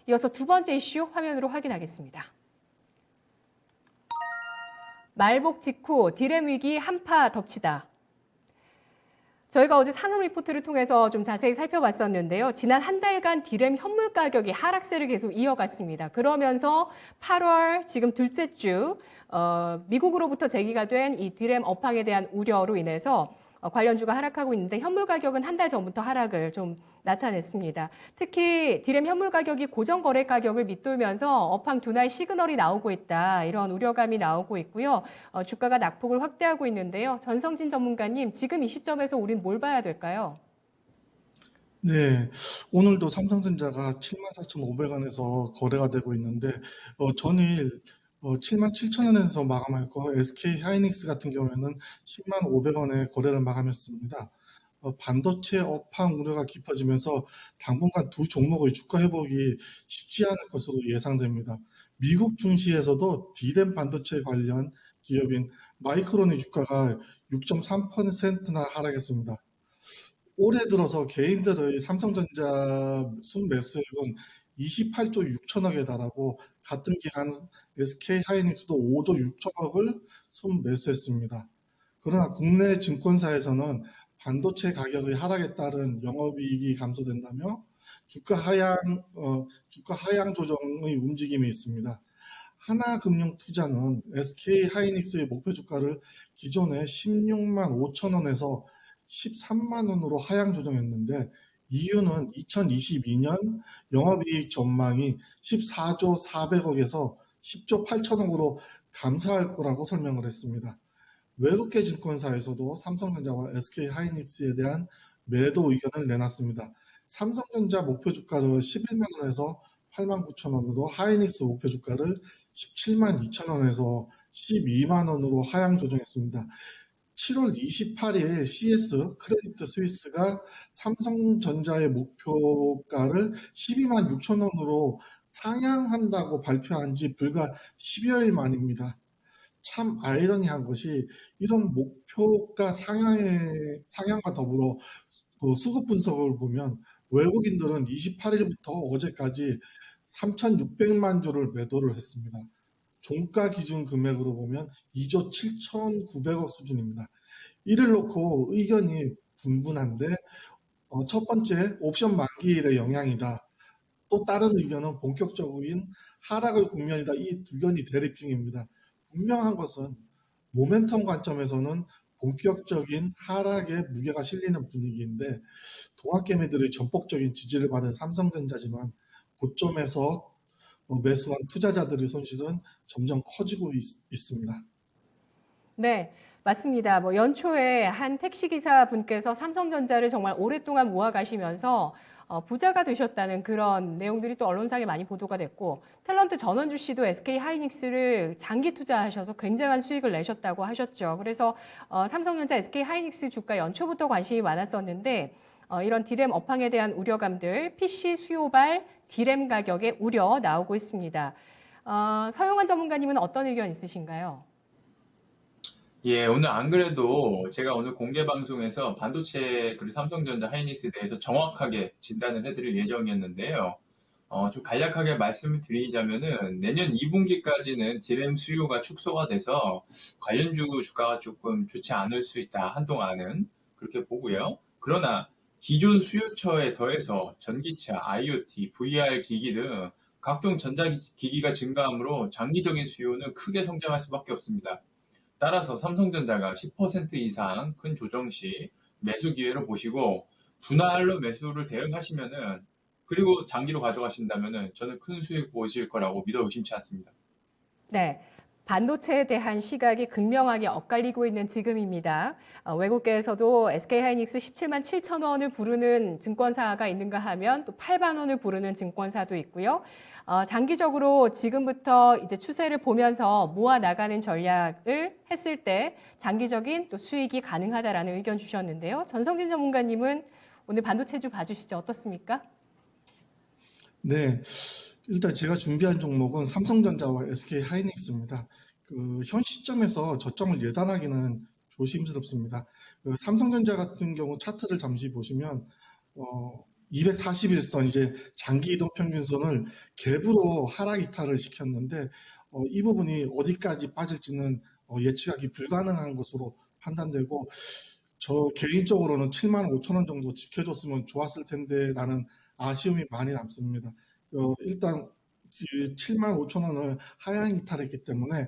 이어서 두 번째 이슈 화면으로 확인하겠습니다. 말복 직후 디램 위기 한파 덮치다. 저희가 어제 산업 리포트를 통해서 좀 자세히 살펴봤었는데요. 지난 한 달간 디램 현물 가격이 하락세를 계속 이어갔습니다. 그러면서 8월 지금 둘째 주 미국으로부터 제기가 된 이 디램 업황에 대한 우려로 인해서 관련주가 하락하고 있는데 현물 가격은 한 달 전부터 하락을 좀 나타냈습니다. 특히 디램 현물 가격이 고정 거래 가격을 밑돌면서 업황 둔화의 시그널이 나오고 있다. 이런 우려감이 나오고 있고요. 주가가 낙폭을 확대하고 있는데요. 전성진 전문가님, 지금 이 시점에서 우린 뭘 봐야 될까요? 네, 오늘도 삼성전자가 74,500원에서 거래가 되고 있는데, 전일 77,000원에서 마감할 거, SK 하이닉스 같은 경우에는 105,000원에 거래를 마감했습니다. 반도체 업황 우려가 깊어지면서 당분간 두 종목의 주가 회복이 쉽지 않을 것으로 예상됩니다. 미국 증시에서도 D램 반도체 관련 기업인 마이크론의 주가가 6.3%나 하락했습니다. 올해 들어서 개인들의 삼성전자 순매수액은 28조 6천억에 달하고 같은 기간 SK하이닉스도 5조 6천억을 순매수했습니다. 그러나 국내 증권사에서는 반도체 가격의 하락에 따른 영업이익이 감소된다며 주가 하향 조정의 움직임이 있습니다. 하나금융투자는 SK하이닉스의 목표 주가를 기존의 16만 5천 원에서 13만 원으로 하향 조정했는데 이유는 2022년 영업이익 전망이 14조 400억에서 10조 8천억으로 감소할 거라고 설명을 했습니다. 외국계 증권사에서도 삼성전자와 SK하이닉스에 대한 매도 의견을 내놨습니다. 삼성전자 목표 주가를 11만 원에서 8만 9천 원으로 하이닉스 목표 주가를 17만 2천 원에서 12만 원으로 하향 조정했습니다. 7월 28일 CS 크레디트 스위스가 삼성전자의 목표가를 12만 6천 원으로 상향한다고 발표한 지 불과 10여일 만입니다. 참 아이러니한 것이 이런 목표가 상향과 더불어 수급 분석을 보면 외국인들은 28일부터 어제까지 3,600만 주를 매도를 했습니다. 종가 기준 금액으로 보면 2조 7,900억 수준입니다. 이를 놓고 의견이 분분한데 첫 번째 옵션 만기일의 영향이다. 또 다른 의견은 본격적인 하락의 국면이다. 이 두 견이 대립 중입니다. 분명한 것은 모멘텀 관점에서는 본격적인 하락에 무게가 실리는 분위기인데 동학개미들의 전폭적인 지지를 받은 삼성전자지만 고점에서 매수한 투자자들의 손실은 점점 커지고 있습니다. 네, 맞습니다. 연초에 한 택시기사 분께서 삼성전자를 정말 오랫동안 모아가시면서 부자가 되셨다는 그런 내용들이 또 언론상에 많이 보도가 됐고, 탤런트 전원주 씨도 SK 하이닉스를 장기 투자하셔서 굉장한 수익을 내셨다고 하셨죠. 그래서 삼성전자 SK 하이닉스 주가 연초부터 관심이 많았었는데, 이런 디램 업황에 대한 우려감들, PC 수요발 디램 가격의 우려 나오고 있습니다. 서영환 전문가님은 어떤 의견 있으신가요? 예, 오늘 안 그래도 제가 오늘 공개 방송에서 반도체 그리고 삼성전자 하이닉스에 대해서 정확하게 진단을 해드릴 예정이었는데요. 좀 간략하게 말씀을 드리자면은 내년 2분기까지는 디램 수요가 축소가 돼서 관련주 주가가 조금 좋지 않을 수 있다, 한동안은. 그렇게 보고요. 그러나 기존 수요처에 더해서 전기차, IoT, VR 기기 등 각종 전자기기가 증가하므로 장기적인 수요는 크게 성장할 수밖에 없습니다. 따라서 삼성전자가 10% 이상 큰 조정 시 매수 기회로 보시고 분할로 매수를 대응하시면은 그리고 장기로 가져가신다면은 저는 큰 수익 보실 거라고 믿어 의심치 않습니다. 네. 반도체에 대한 시각이 극명하게 엇갈리고 있는 지금입니다. 외국계에서도 SK하이닉스 17만 7천 원을 부르는 증권사가 있는가 하면 또 8만 원을 부르는 증권사도 있고요. 장기적으로 지금부터 이제 추세를 보면서 모아 나가는 전략을 했을 때 장기적인 또 수익이 가능하다라는 의견 주셨는데요. 전성진 전문가님은 오늘 반도체주 봐주시죠. 어떻습니까? 네, 일단 제가 준비한 종목은 삼성전자와 SK하이닉스입니다. 현 시점에서 저점을 예단하기는 조심스럽습니다. 삼성전자 같은 경우 차트를 잠시 보시면 241선 이제 장기 이동 평균선을 갭으로 하락 이탈을 시켰는데 이 부분이 어디까지 빠질지는 예측하기 불가능한 것으로 판단되고 저 개인적으로는 7만 5천 원 정도 지켜줬으면 좋았을 텐데라는 아쉬움이 많이 남습니다. 일단 7만 5천 원을 하향 이탈했기 때문에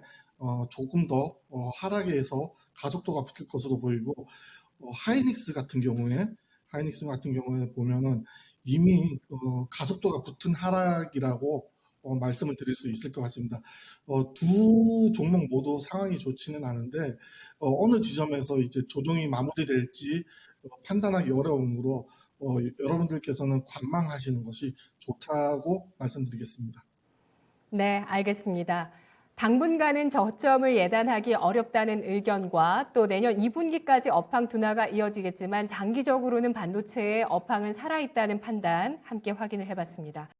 조금 더 하락에서 가속도가 붙을 것으로 보이고 하이닉스 같은 경우에 보면은 이미 가속도가 붙은 하락이라고 말씀을 드릴 수 있을 것 같습니다. 두 종목 모두 상황이 좋지는 않은데 어느 지점에서 이제 조정이 마무리될지 판단하기 어려우므로 여러분들께서는 관망하시는 것이 좋다고 말씀드리겠습니다. 네, 알겠습니다. 당분간은 저점을 예단하기 어렵다는 의견과 또 내년 2분기까지 업황 둔화가 이어지겠지만 장기적으로는 반도체의 업황은 살아있다는 판단 함께 확인을 해봤습니다.